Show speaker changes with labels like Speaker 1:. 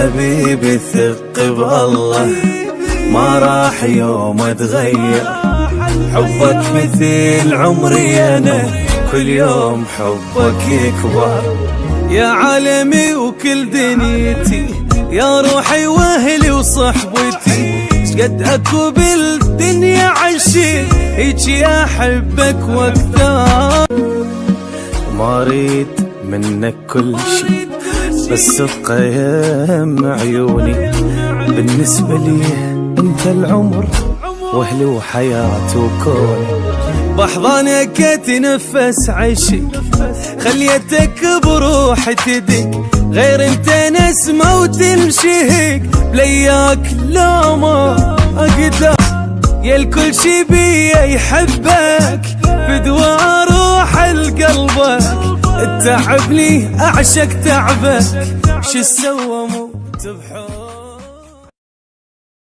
Speaker 1: حبيبي ثق بالله ما راح يوم اتغير. حبك مثل عمري انا كل يوم حبك يكبر. يا عالمي وكل دنيتي يا روحي واهلي وصحبتي، شقد اكو بالدنيا عشي هيجي احبك واكثر. ما اريد منك كل شي بس تقيم عيوني، بالنسبة لي انت العمر واهلي وحياتي وكوني. بحضانك اتنفس عشق خليتك بروحي تدق، غير انت نسمة وتنشهق بلياك لا ما اقدر. يا الكل شي بيا يحبك بدوا روح لقلبك، تعبني اعشق تعبك شو سوى موت بحب.